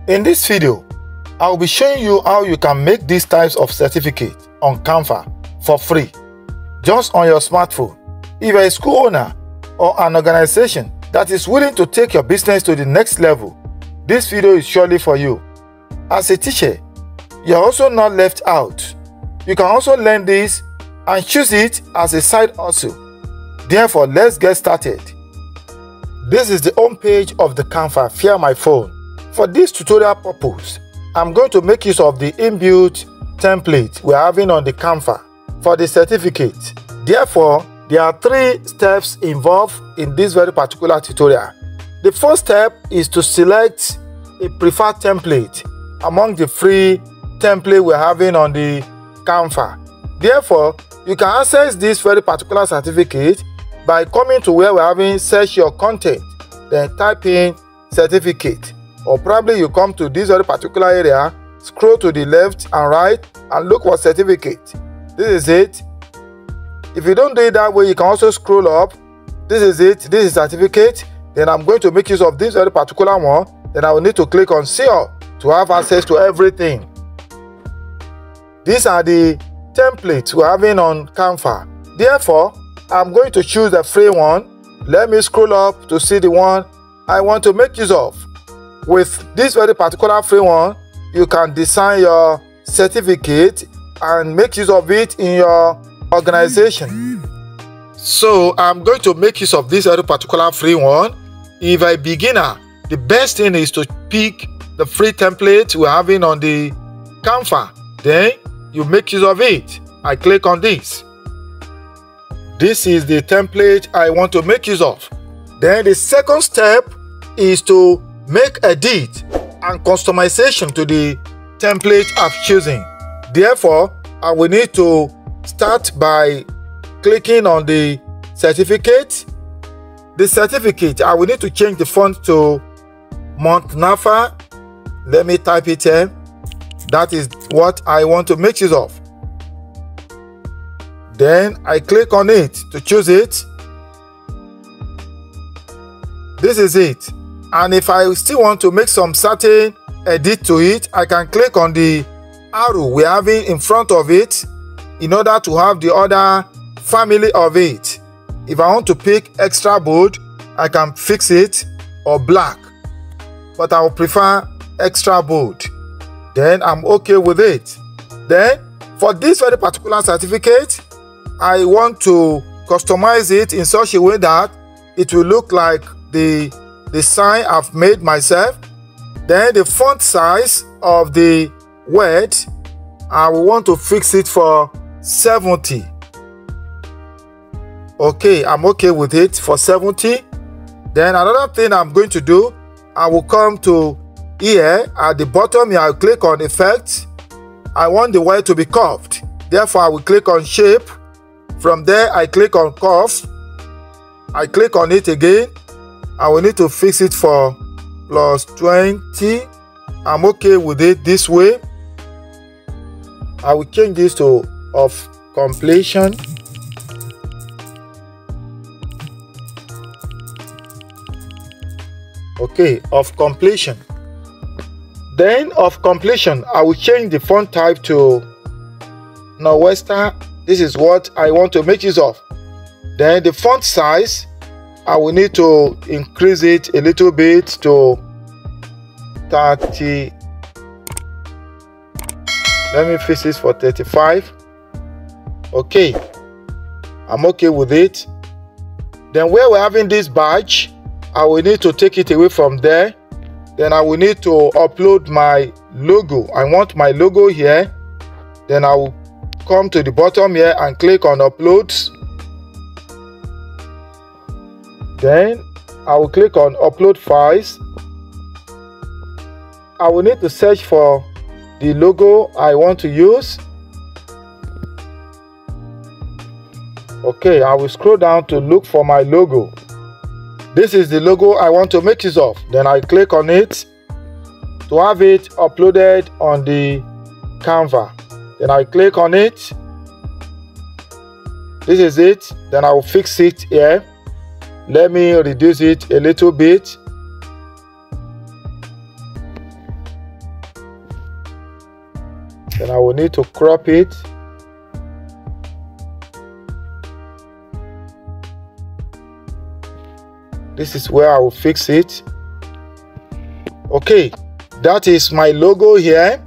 In this video, I will be showing you how you can make these types of certificates on Canva for free, just on your smartphone. If you're a school owner or an organization that is willing to take your business to the next level, this video is surely for you. As a teacher, you're also not left out. You can also learn this and choose it as a side hustle. Therefore, let's get started. This is the home page of the Canva via my phone. For this tutorial purpose, I'm going to make use of the inbuilt template we're having on the Canva for the certificate. Therefore, there are 3 steps involved in this very particular tutorial. The first step is to select a preferred template among the free template we're having on the Canva. Therefore, you can access this very particular certificate by coming to where we're having search your content, then type in certificate. Or probably you come to this very particular area, scroll to the left and right and look for certificate. This is it. If you don't do it that way, you can also scroll up. This is it. This is certificate. Then I'm going to make use of this very particular one. Then I will need to click on see all to have access to everything. These are the templates we're having on Canva. Therefore, I'm going to choose the free one. Let me scroll up to see the one I want to make use of. With this very particular free one, you can design your certificate and make use of it in your organization. So I'm going to make use of this very particular free one. If I'm a beginner, the best thing is to pick the free template we're having on the Canva. Then you make use of it. I click on this. This is the template I want to make use of. Then the second step is to make edit and customization to the template I've chosen. Therefore, I will need to start by clicking on the certificate. The certificate, I will need to change the font to Montnafa. Let me type it here. That is what I want to make use of. Then I click on it to choose it. This is it. And if I still want to make some certain edit to it, I can click on the arrow we're having in front of it in order to have the other family of it. If I want to pick extra bold, I can fix it, or black, but I will prefer extra bold. Then I'm okay with it. Then for this very particular certificate, I want to customize it in such a way that it will look like the sign I've made myself. Then the font size of the word, I will want to fix it for 70. Okay, I'm okay with it for 70. Then another thing I'm going to do, I will come to here at the bottom here, I'll click on effect. I want the word to be curved. Therefore, I will click on shape. From there, I click on curve. I click on it again. I will need to fix it for +20. I'm okay with it this way. I will change this to of completion. Okay, of completion. Then of completion, I will change the font type to Northwestern. This is what I want to make use of. Then the font size, I will need to increase it a little bit to 30. Let me fix this for 35. Okay, I'm okay with it. Then where we're having this badge, I will need to take it away from there. Then I will need to upload my logo. I want my logo here. Then I will come to the bottom here and click on uploads. Then I will click on upload files. I will need to search for the logo I want to use. Okay, I will scroll down to look for my logo. This is the logo I want to make use of. Then I click on it to have it uploaded on the Canva. Then I click on it. This is it. Then I will fix it here. Let me reduce it a little bit. Then I will need to crop it. This is where I will fix it. Okay, that is my logo here.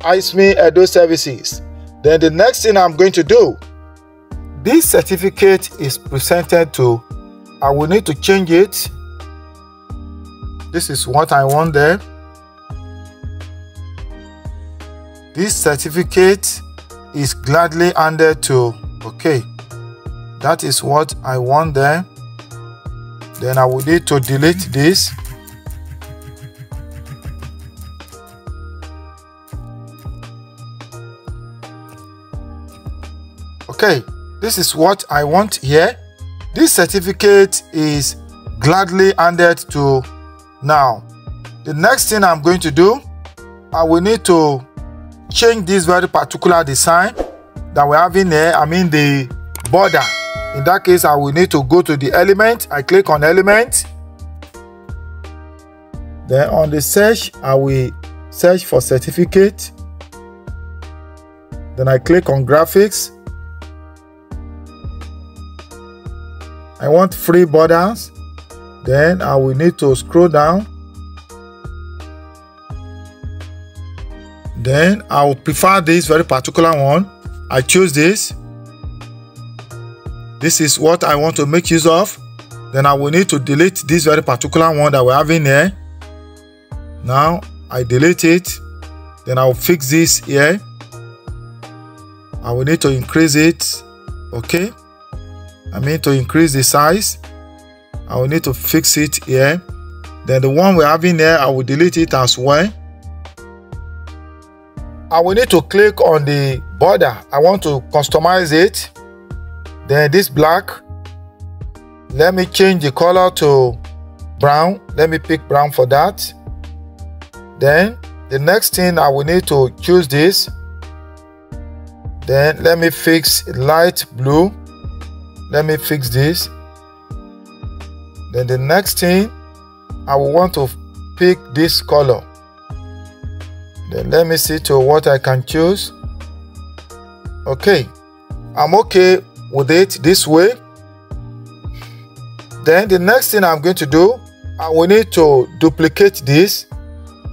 ISME Edo Services. Then the next thing I'm going to do, this certificate is presented to, I will need to change it. This is what I want there. This certificate is gladly handed to, okay, that is what I want there. Then I will need to delete this. Okay, this is what I want here. This certificate is gladly handed to. Now, the next thing I'm going to do, I will need to change this very particular design that we have in here. I mean the border. In that case, I will need to go to the element. I click on element. Then on the search, I will search for certificate. Then I click on graphics. I want free borders. Then I will need to scroll down. Then I will prefer this very particular one. I choose this. This is what I want to make use of. Then I will need to delete this very particular one that we have in here. Now I delete it. Then I will fix this here. I will need to increase it. Okay. I mean to increase the size. I will need to fix it here. Then the one we have in there, I will delete it as well. I will need to click on the border. I want to customize it. Then this black, let me change the color to brown. Let me pick brown for that. Then the next thing, I will need to choose this. Then let me fix light blue. Let me fix this. Then the next thing, I will want to pick this color. Then let me see to what I can choose. Okay, I'm okay with it this way. Then the next thing I'm going to do, I will need to duplicate this.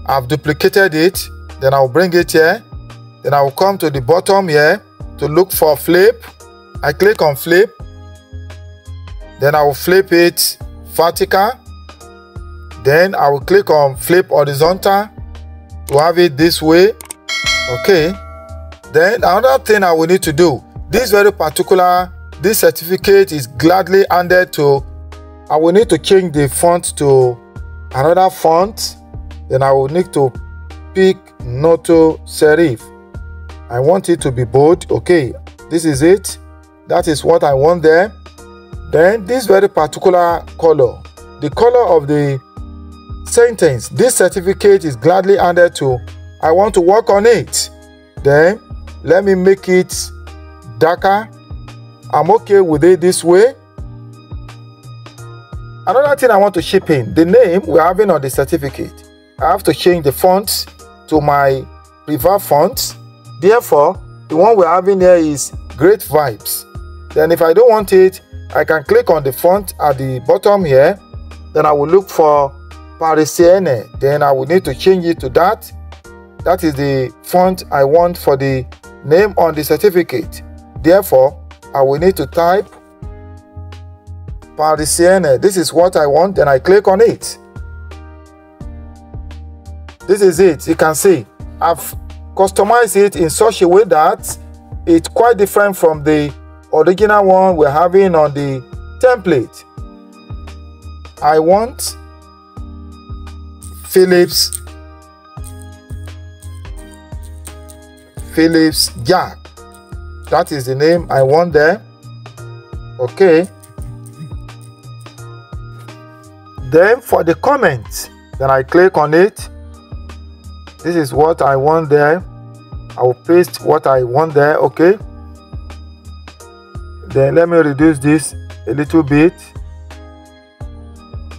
I've duplicated it. Then I'll bring it here. Then I will come to the bottom here to look for flip. I click on flip. Then I will flip it vertical. Then I will click on flip horizontal to have it this way. Okay. Then another thing I will need to do, this very particular, this certificate is gladly handed to, I will need to change the font to another font. Then I will need to pick Noto Serif. I want it to be bold. Okay, this is it. That is what I want there. Then this very particular color, the color of the sentence, this certificate is gladly handed to, I want to work on it. Then let me make it darker. I'm okay with it this way. Another thing I want to ship in, the name we're having on the certificate. I have to change the font to my preferred font. Therefore, the one we're having here is Great Vibes. Then if I don't want it, I can click on the font at the bottom here. Then I will look for Parisienne. Then I will need to change it to that. That is the font I want for the name on the certificate. Therefore, I will need to type Parisienne. This is what I want. Then I click on it. This is it. You can see I've customized it in such a way that it's quite different from the original one we're having on the template. I want Philips Jack. That is the name I want there. Okay. Then for the comment, then I click on it. This is what I want there. I will paste what I want there. Okay. Then let me reduce this a little bit.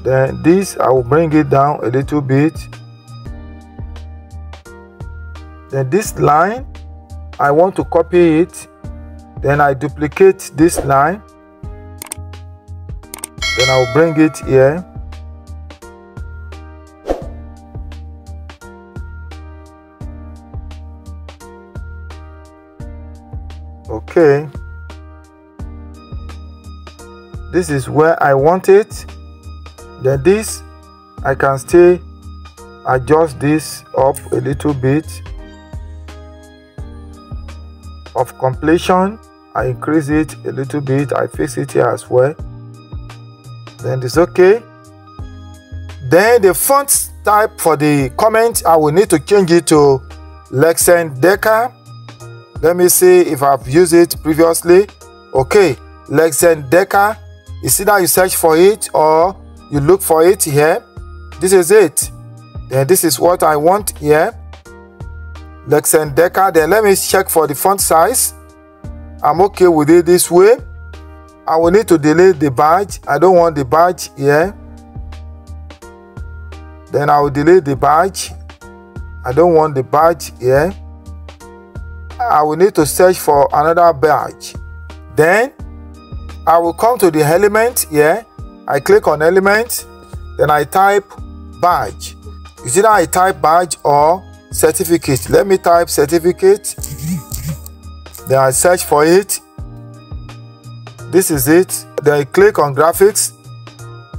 Then this, I will bring it down a little bit. Then this line, I want to copy it. Then I duplicate this line. Then I'll bring it here. Okay. This is where I want it. Then this, I can still adjust this up a little bit. Of completion, I increase it a little bit. I fix it here as well. Then it's okay. Then the font type for the comment, I will need to change it to Lexendecker. Let me see if I've used it previously. Okay, Lexendecker. You see that you search for it or you look for it here. This is it. Then this is what I want here. Lexendecker. Then let me check for the font size. I'm okay with it this way. I will need to delete the badge. I don't want the badge here. Then I will delete the badge. I don't want the badge here. I will need to search for another badge. Then I will come to the element here. I click on element. Then I type badge. You see that I type badge or certificate. Let me type certificate. Then I search for it. This is it. Then I click on graphics.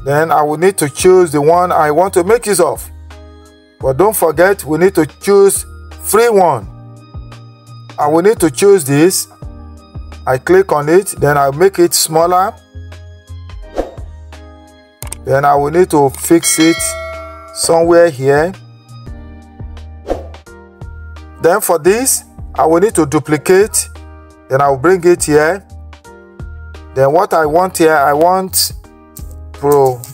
Then I will need to choose the one I want to make use of. But don't forget, we need to choose free one. I will need to choose this. I click on it. Then I'll make it smaller. Then I will need to fix it somewhere here. Then for this, I will need to duplicate. Then I will bring it here. Then what I want here, I want proprietor.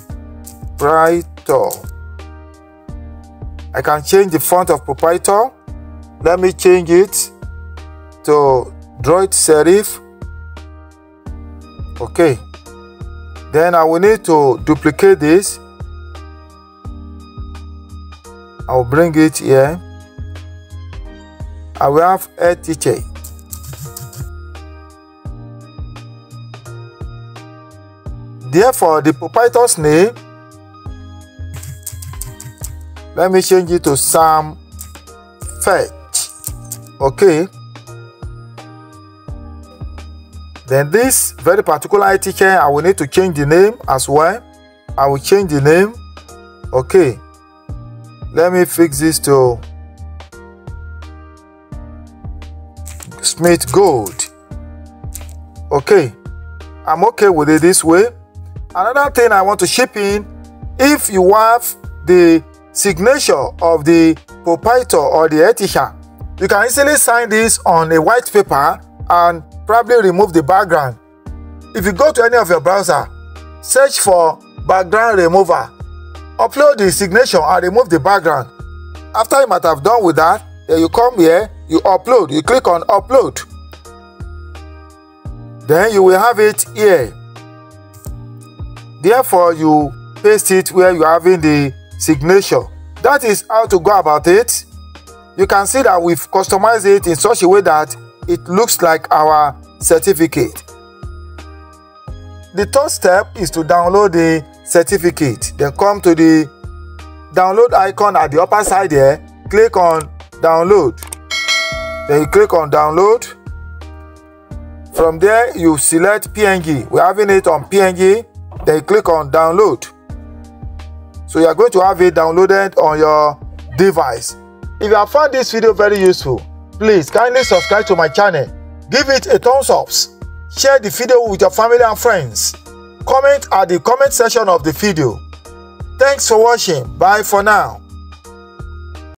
I can change the font of proprietor. Let me change it to droid serif. Okay. Then I will need to duplicate this. I will bring it here. I will have a teacher. Therefore, the proprietor's name, let me change it to Sam Fetch. Okay. Then this very particular teacher, I will need to change the name as well. I will change the name. Okay. Let me fix this to Smith Gold. Okay. I'm okay with it this way. Another thing I want to chip in, if you have the signature of the proprietor or the head teacher, you can easily sign this on a white paper and probably remove the background. If you go to any of your browser, search for background remover, upload the signature and remove the background. After you might have done with that, then you come here, you upload, you click on upload. Then you will have it here. Therefore, you paste it where you are having the signature. That is how to go about it. You can see that we've customized it in such a way that it looks like our certificate. The third step is to download the certificate. Then come to the download icon at the upper side here. Click on download. Then you click on download. From there, you select PNG. We're having it on PNG. Then you click on download. So you are going to have it downloaded on your device. If you have found this video very useful, please kindly subscribe to my channel. Give it a thumbs up. Share the video with your family and friends. Comment at the comment section of the video. Thanks for watching. Bye for now.